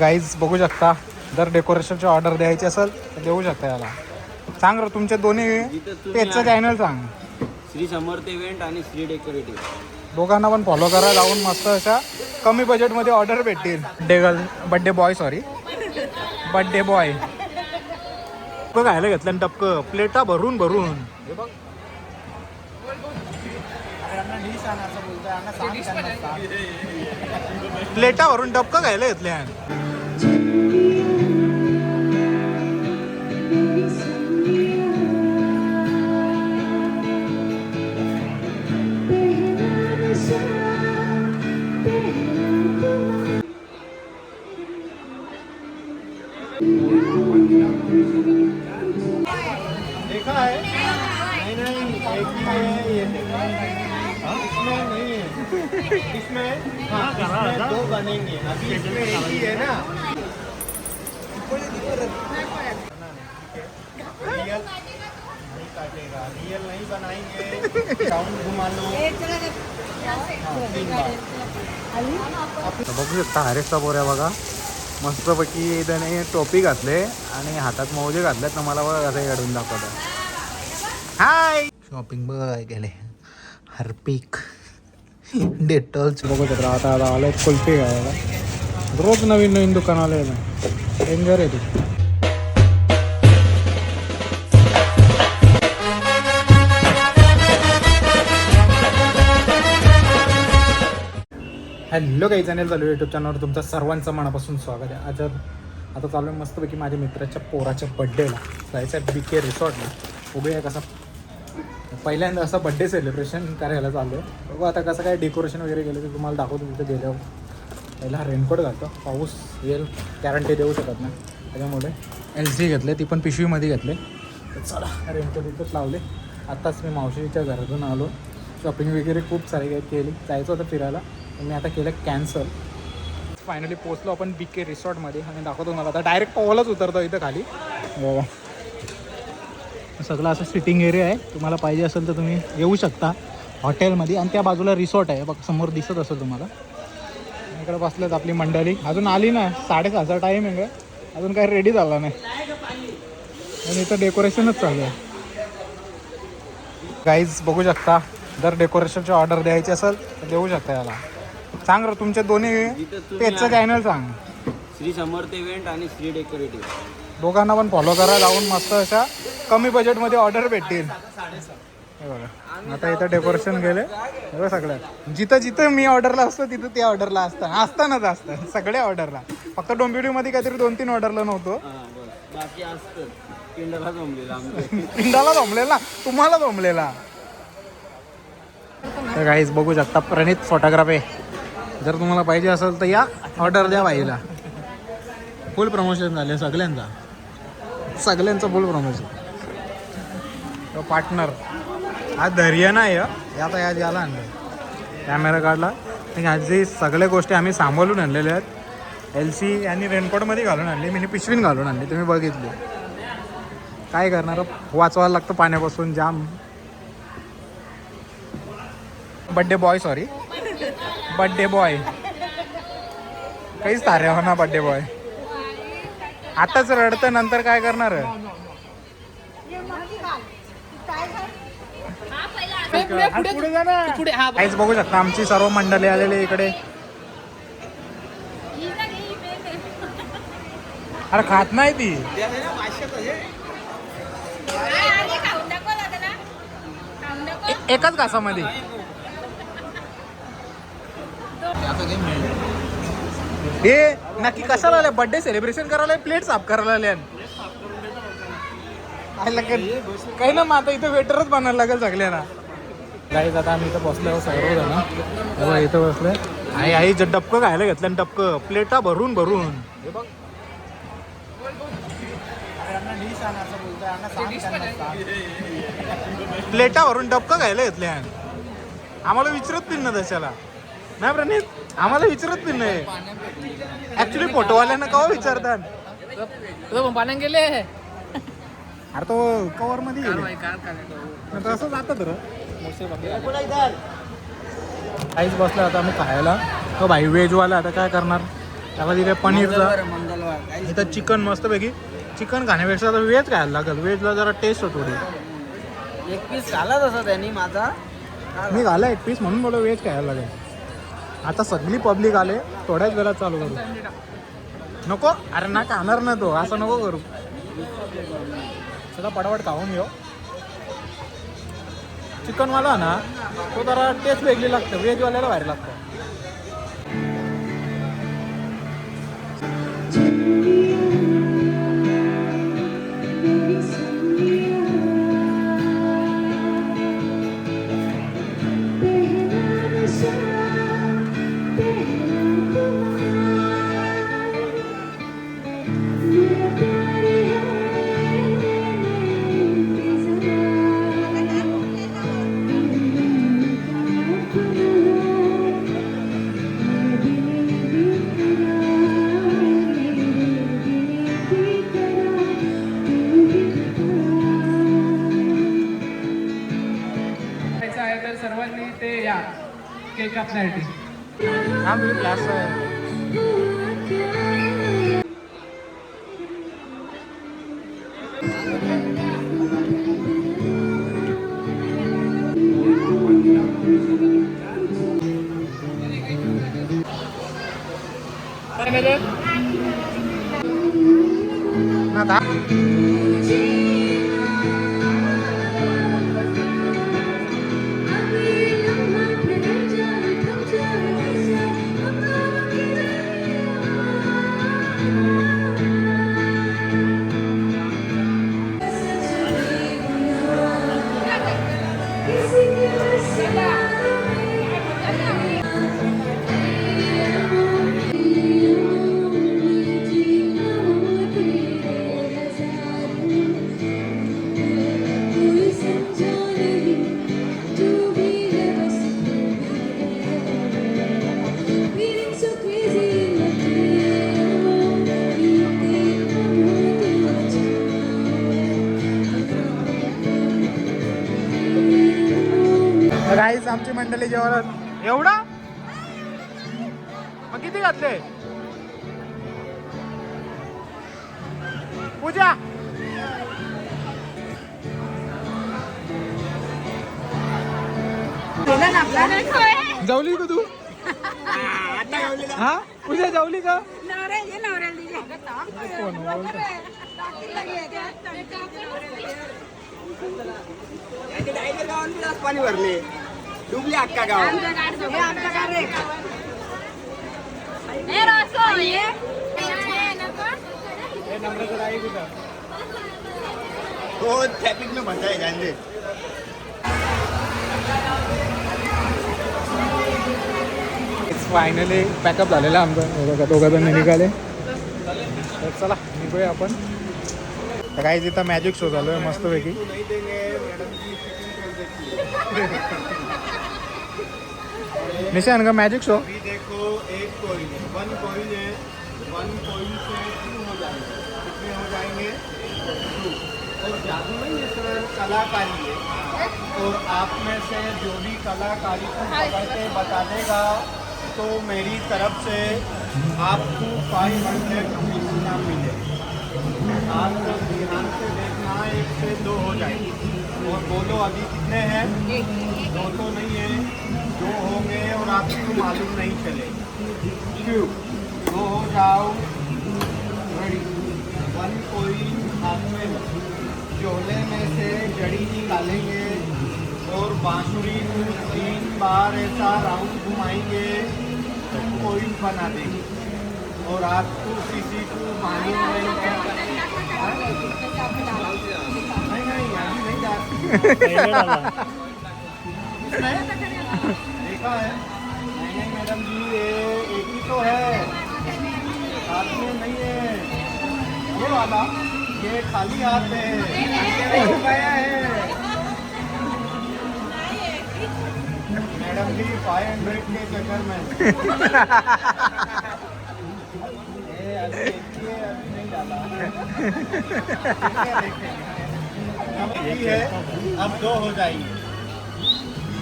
Guys बघू शकता, जर डेकोरेशनची ऑर्डर द्यायची असेल तर देऊ शकता याला. सांग रे तुमचे दोन्ही पेजचं चॅनल सांग. श्री समर्थ इव्हेंट आणि श्री डेकोरेटिव्ह दोघांना पण फॉलो करा, जाऊन मस्त अशा कमी बजेटमध्ये ऑर्डर भेटतील. बड्डे बॉय बड्डे बॉय बघ खायला घेतलं टपकं प्लेटा भरून भरून. हे बघ प्लेटा भरून टपकं खायला घेतल्या. देखा है? नहीं एक ही है ये. इसमें नहीं है. इसमें दो बनेंगे. अभी इसमें एक ही है ना. रियल नहीं काटेगा. रियल नहीं बनाएंगे. राउंड घुमा लो. बघू शकता हरेशचा बोऱ्या बघा मस्तपैकी त्याने टोपी घातले आणि हातात मोजे घातलेत ना. मला बघा कसं काढून दाखवतात. हाय शॉपिंग बघा गेले हार्पिक डेटॉल्स बघू शकता. आता आलं कुल्फी घ्यायला. रोज नवीन नवीन दुकान आले ना. डेंजर आहे ते. हॅलो काही चॅनल चालू आहे यूट्यूब चॅनलवर तुमचं सर्वांचं मनापासून स्वागत आहे. आता चालू आहे मस्तपैकी माझ्या मित्राच्या पोराच्या बड्डेला जायचं आहे BK रिसॉर्टला. बघूया कसा पहिल्यांदा असं बड्डे सेलिब्रेशन करायला चालू आहे. बघू आता कसं काय डेकोरेशन वगैरे केलं ते तुम्हाला दाखवतो. तिथं गेल्यावर पहिला रेनकोट घालतो, पाऊस येईल गॅरंटी देऊ शकत नाही त्याच्यामुळे. LC घेतले, ती पण पिशवीमध्ये घेतले. तर चला रेनकोट इथंच लावले. आत्ताच मी मावशीच्या घरातून आलो. शॉपिंग वगैरे खूप सारी काही केली. जायचं होतं फिरायला, मी आता केलं कॅन्सल. फायनली पोचलो आपण BK रिसॉर्टमध्ये आणि दाखवतो मला. आता डायरेक्ट पॉलच उतरतो इथं खाली. हो सगळं असं सिटिंग एरिया आहे. तुम्हाला पाहिजे असेल तर तुम्ही येऊ शकता हॉटेलमध्ये. आणि त्या बाजूला रिसॉर्ट आहे बघ, समोर दिसत असेल तुम्हाला. इकडे बसलेत आपली मंडळी. अजून आली ना, 6:30चा टाईम आहे का, अजून काही रेडी झाला नाही. आणि इथं डेकोरेशनच चालू आहे. गाईज बघू शकता, जर डेकोरेशनची ऑर्डर द्यायची असेल तर देऊ शकता याला. सांग रे तुमचे दोन्ही पेजचं चॅनल सांग. श्री समर्थ इव्हेंट आणि श्री डेकोरेटिव्ह दोघांना पण फॉलो करा, जाऊन मस्त अशा कमी बजेटमध्ये ऑर्डर भेटतील. हे बघा आता इथं डेकोरेशन गेले. हे बघा सगळं जिथं जिथं मी ऑर्डरला असतो तिथं त्या ऑर्डरला असतानाच असतं सगळ्या ऑर्डरला. फक्त डोंबिवलीमध्ये काहीतरी 2-3 ऑर्डरला नव्हतं. बाकी असतं पिंडाला जमलेला. पिंडाला जमलेला, तुम्हाला जमलेला. तर काहीच बघू शकता प्रणित फोटोग्राफी. जर तुम्हाला पाहिजे असेल तर या ऑर्डर द्या बाईला. फुल प्रमोशन झाले सगळ्यांचं फुल प्रमोशन. पार्टनर हा धैर्य नाही आता याला आणलं, कॅमेरा काढला. ह्याची सगळ्या गोष्टी आम्ही सांभाळून आणलेल्या आहेत. LC आणि रेनकोटमध्ये घालून आणली, मी पिशवीन घालून आणली. तुम्ही बघितली. काय करणार, वाचवायला लागतं पाण्यापासून जाम. बड्डे बॉय काहीच तारे हो ना. बड्डे बॉय आताच रडतं, नंतर काय करणार. काहीच बघू शकता आमची सर्व मंडळी आलेली इकडे. अरे खात नाही ती. एकाच घासामध्ये हे नक्की कशाला आले. बर्थडे सेलिब्रेशन करायला, प्लेट साफ करायला आले. काही ना, मग आता इथं वेटरच बनायला लागेल सगळ्यांना. गाईज आता आम्ही इथं बसलो सर्वजण. इथं बसलोय. आई डबकं खायला घेतलं टपकं प्लेटा भरून भरून. हे बघ प्लेटा भरून डबकं खायला घेतल्या. आम्हाला विचारत पण ना तशाला नाही प्रणित, आम्हाला विचारत पण नाही. ऍक्च्युली फोटोवाल्यांना कवा विचारतात पाण्यात गेले. अरे तो कवर मध्ये गेले असं जातं तर. काहीच बसलं आता आम्ही खायला. तो भाई व्हेजवाला आता काय करणार. त्याला तिथे पनीरचं मंगळवार काही इथं चिकन मस्तपैकी. चिकन खाण्यापेक्षा तर व्हेज खायला लागेल. व्हेजला जरा टेस्ट होतो थोडी. एक पीस झाला तसा त्यांनी माझा. मी घाला एक पीस म्हणून बोललो व्हेज खायला लागेल. आता सगळी पब्लिक आले, थोड्याच वेळात चालू करू. नको अरे ना खाणार ना तो, असं नको करू. सगळं पटापट खाऊन घेऊ. चिकनवाला ना तो जरा टेस्ट वेगळी लागतं, व्हेजवाल्याला बाहेर लागतं. आहे तर सर्वांनी ते या केक कापण्यासाठी. हा मी क्लास आहे. ना था गाईस आमची मंडळी जेवणात एवढा मग किती घातले पूजा. जेवली का तू? हा पूजा जेवली का? पाणी भरले डुबले अक्का गाव. हो ट्रॅफिक में मजा आहे गांजे. फायनली पॅकअप झालेलं आमचं. बघा दोघं जण निघाले. तर चला निघूया आपण. तर काही तिथं मॅजिक शो चालू आहे मस्तपैकी. निशान का मॅजिक शो. देखो एक कॉइन, 1 कॉइन है, 1 कॉइन से 2 हो जाएंगे. कितने हो जाएंगे? 2. और जादू में ये सर कलाकारी है. और आप में से जो भी कलाकारी को पकड़ के बता देगा तो मेरी तरफ से आपको 500 रुपीज इनाम मिलेगा. आप लोग ध्यान से देखना, 1 से 2 हो जाएंगे. और बोलो अभी कितने हैं? 2 तो नहीं है, 2 होंगे और आपको मालूम नहीं चलेगा. क्यों? 2 हो जाओ. रेडी. 1 कोई हाथ में झोले में से जड़ी निकालेंगे और बांसुरी को 3 बार ऐसा राउंड घुमाएंगे तो कोई बना देंगे. और आपको किसी को मालूम नहीं है. नहीं अभी नहीं जाती. देखा है? नहीं मैडम जी, ये एक ही तो है, हाथ में नहीं है. ये वाला ये खाली हाथ है. है मैडम जी 500 के चक्कर में. अभी नहीं डाला. ठीक है, अब 2 हो जाएंगे.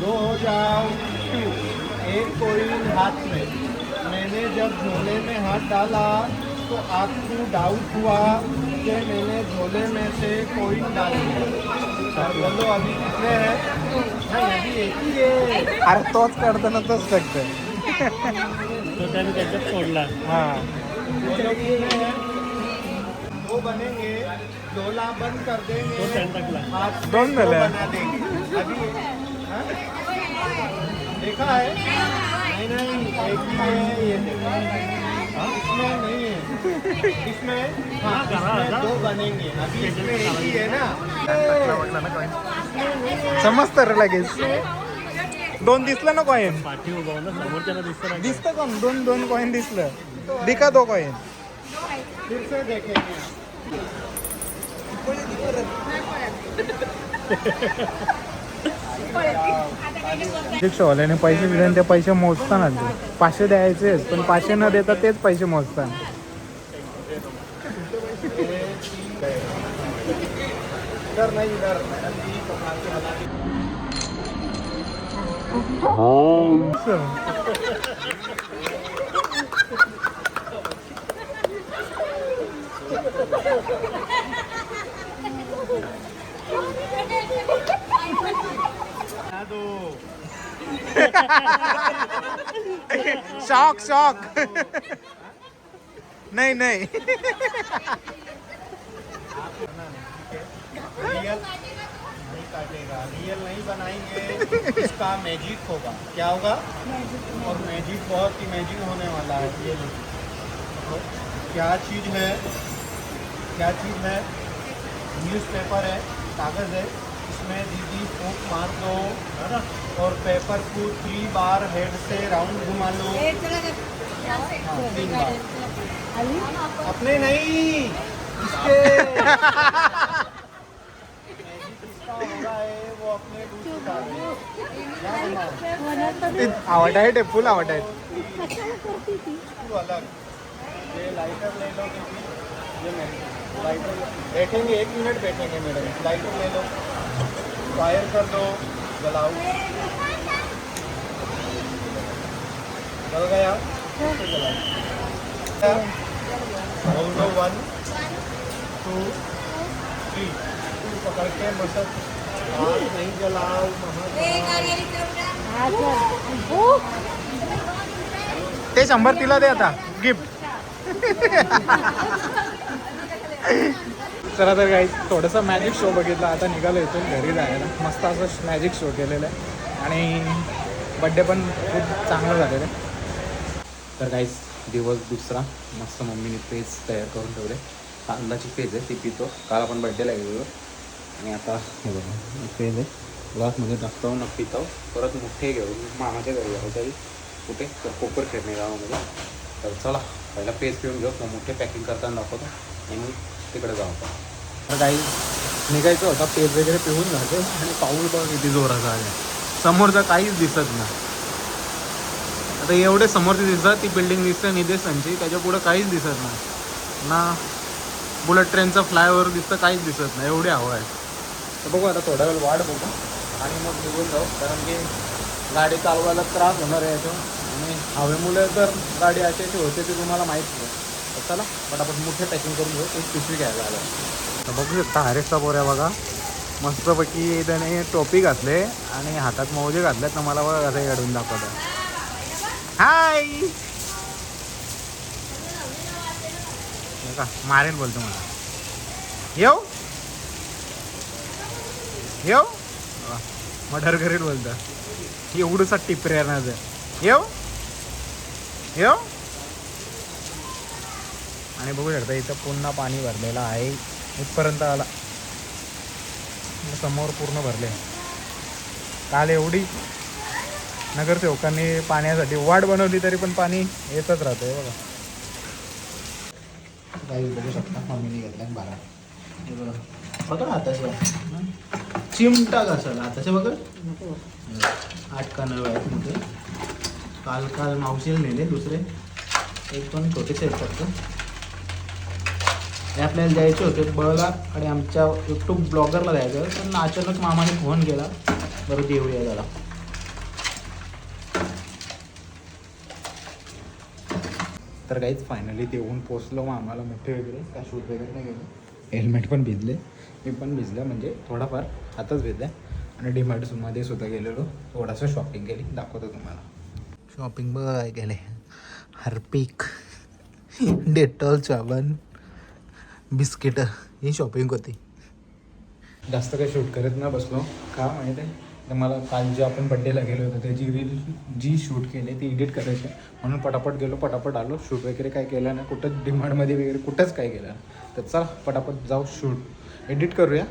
2 हो जाओ. 2. एक कोई हाथ में मैंने जब झोले में हाथ डाला तो आपको डाउट हुआ कि मैंने झोले में से कोई डाल दिया। बोलो अभी कितने हैं? नहीं अभी एक ही है। अरे तोच करताना तोच टाकतोय. तो त्याने त्याच्यात सोडला. हा बोलो कितने हैं? दो बनेंगे, झोला बंद कर देंगे, तो त्याने टाकला. हाथ से दोन दो झाले. बना देंगे. अभी हाँ? देखा है? नहीं एक ही है ये देखो. इसमें नहीं है, इसमें हाँ इसमें दो बनेंगे. अभी इसमें एक ही है ना. समजतं रे लगेच. दोन दिसलं ना कॉईन. पाठी उभा होऊन समोरच्याला दिसतं नाही. दिसतं कोण दोन कॉईन दिसलं. दिका दो कॉईन. फिर से देखेंगे. रिक्षावाल्याने पैसे दिले आणि ते पैसे मोजताना ते 500 द्यायचेच पण 500 न देता तेच पैसे मोजतात. इधर नहीं इधर. शॉक नाही रियल नहीं काटेगा. रियल नहीं बनाएंगे. इसका मैजिक होगा. क्या होगा? और मैजिक बहुत इमेजिन होने वाला है. ये देखो क्या चीज़ है. न्यूज़पेपर है, कागज़ है. इसमें दीदी फूंक मार दो और पेपर को 3 बार हेड से राउंड घुमा लो. 3 बार. अपने नहीं इसके. हो रहा है वो अपने दूसरी डाले. आवड आहे ते फुल आवड आहे. वो अलग. ये लाइटर ले लो दीदी. ये लाइटर बैठेंगे 1 मिनट बैठेंगे मैडम. लाइटर ले लो, फायर कर दो, जलाओ. जल गया. फिर जलाओ. बोल दो 1 2 3. पकड़ के मसक. हाथ नहीं जलाओ. ते 100 तिला दे आता गिफ्ट. चला तर काही थोडंसं मॅजिक शो बघितला. आता निघालो इथून घरी जायला. मस्त असं मॅजिक शो केलेलं आहे आणि बड्डे पण खूप चांगलं झालेलं आहे. तर काहीच दिवस दुसरा मस्त मम्मीने पेज तयार करून ठेवले. कांदाची पेज आहे ती पितो. काल आपण बड्डेला गेलो आणि आता हे बघा पेज आहे ग्लासमध्ये टाकतो न पितो. परत मोठे घेऊन मामाच्या घरी जायचं कुठे तर कोपर खेळणे गावामध्ये. तर चला पहिला पेज पिऊन घेऊ मग मोठे पॅकिंग करताना दाखवतो आणि मग तिकडे जाऊ. तर काही निघायचं होता पेज वगैरे पिऊन झालं आणि पाऊल बघ किती जोराचा आला. समोरचा काहीच दिसत नाही. आता एवढे समोरचे दिसतात. ती बिल्डिंग दिसते निदेशांची. त्याच्या पुढं काहीच दिसत नाही ना. बुलेट ट्रेनचं फ्लायओव्हर दिसतं काहीच दिसत नाही. एवढी हवा आहे. तर बघू आता थोडा वेळ वाट बघू आणि मग निघून जाऊ. कारण की गाडी चालवायला त्रास होणार आहे याच्यावर आणि हवेमुळे तर गाडी अशी होते ते तुम्हाला माहीत नाही. तर चला पटापट मोठे पॅकिंग करून घेऊ. एक पिशवी घ्यायला आलं. तर बघू शकता हरेशचा बोऱ्या बघा मस्तपैकी त्याने टोपी घातले आणि हातात मोजे घातलेत ना. मला बघा कसं काढून दाखवतं. हाय का मारेल बोलतो मला. येऊ मर्डर करेल बोलतं. एवढंसा टिपरे येणार येऊ आणि बघू शकता इथं पुन्हा पाणी भरलेलं आहे. इथपर्यंत आला. समोर पूर्ण भरले. काल एवढी नगरसेवकांनी पाण्यासाठी वाट बनवली तरी पण पाणी येतच राहतंय बघा. काही बघू शकता मम्मीने घेतलाय 12. बघा हाताच्या चिमटा घासायला हाताच्या बघा 8 कानळ आहेत मोठे. काल मावशीला नेले दुसरे 1-2 छोटेसे आहेत फक्त. हे आपल्याला द्यायचे होते बळला आणि आमच्या यूट्यूब ब्लॉगरला द्यायचं. पण अचानक मामाने फोन केला बरं देऊया त्याला. तर काहीच फायनली देऊन पोचलो. मग आम्हाला मोठे वगैरे काय शूट वगैरे नाही गेलो. हेल्मेट पण भिजले, मी पण भिजलं, म्हणजे थोडाफार हातच भिजला. आणि डीमार्ट्समध्ये सुद्धा गेलेलो, थोडासा शॉपिंग केली, दाखवतो तुम्हाला. शॉपिंग बघा केले, हार्पिक, डेटॉल, साबण, बिस्किट, ही शॉपिंग होती. जास्त काही शूट करत नाही बसलो, का माहीत आहे, तर मला काल जे आपण बड्डेला गेलो होतो त्याची रील जी शूट केली ती एडिट करायची, म्हणून पटापट गेलो, पटापट आलो. शूट वगैरे काय केलं नाही, कुठं डिमांडमध्ये वगैरे कुठंच काय केलं. तर चला पटापट जाऊ, शूट एडिट करूया.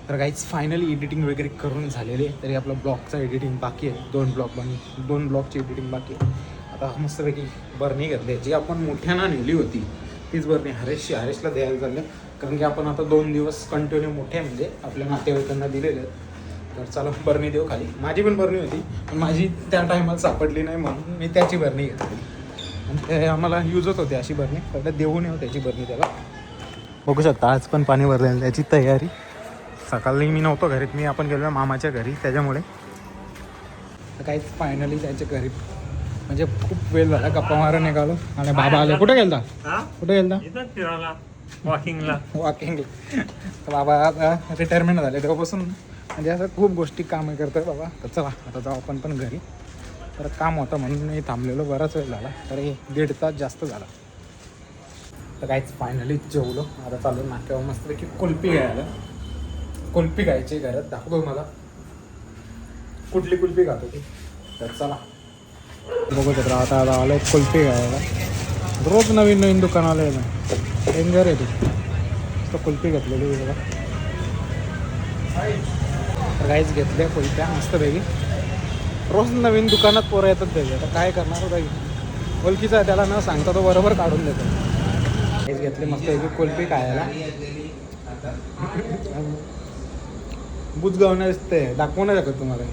तर काहीच फायनली एडिटिंग वगैरे करून झालेली आहे. तरी आपला ब्लॉगचा एडिटिंग बाकी आहे, 2 ब्लॉगची एडिटिंग बाकी आहे. आता मस्तपैकी बरणी घेतली, जी आपण मोठ्यानं नेली होती तीच बरणी हरेशला द्यायला चाललं, कारण की आपण आता 2 दिवस कंटिन्यू मोठे म्हणजे आपल्या नातेवाईकांना दिलेले आहेत. तर चला बरणी देऊ खाली. माझी पण बरणी होती, पण माझी त्या टायमाला सापडली नाही, म्हणून मी त्याची बरणी घेतली. आणि ते आम्हाला यूजच होते अशी बरणी, पहिलं देऊन येऊ त्याची बरणी त्याला. बघू शकता आज पण पाणी भरलेलं, त्याची तयारी. सकाळी मी नव्हतो घरीत, मी आपण गेलो मामाच्या घरी, त्याच्यामुळे. तर काहीच फायनली त्याच्या घरी म्हणजे खूप वेळ झाला, गप्पा मारा निघालो. आणि बाबा आले. कुठे गेलता? कुठे गेलता? फिरायला, वॉकिंगला. तर बाबा आता रिटायरमेंट झाले तेव्हापासून म्हणजे असं खूप गोष्टी कामं करतात बाबा. तर चला आता जाऊ आपण पण घरी. तर काम होतं म्हणून मी थांबलेलो, बराच वेळ झाला, तर 1.5 तास जास्त झाला. तर काहीच फायनली जेवलो. आता चालू नाक्यावर मस्तपैकी कुल्फी घ्यायला. कुल्फी खायची घरात, दाखवतो मला कुठली कुल्फी खातो ती. तर चला बघू शकता आता आलं कुल्फी घ्यायला. रोज नवीन दुकान आलं ना, डेंजर आहे तू. कुल्फी घेतलेली बघा. काहीच घेतल्या कुल्फ्या मस्तपैकी. रोज नवीन दुकानात पोरं येतात त्याचे, आता काय करणार होता, ओळखीचा आहे त्याला न सांगता तो बरोबर काढून देतो. काहीच घेतले मस्तपैकी कुल्फी खायला. बुजगाव नाही दिसते, दाखवू नाही शकत तुम्हाला.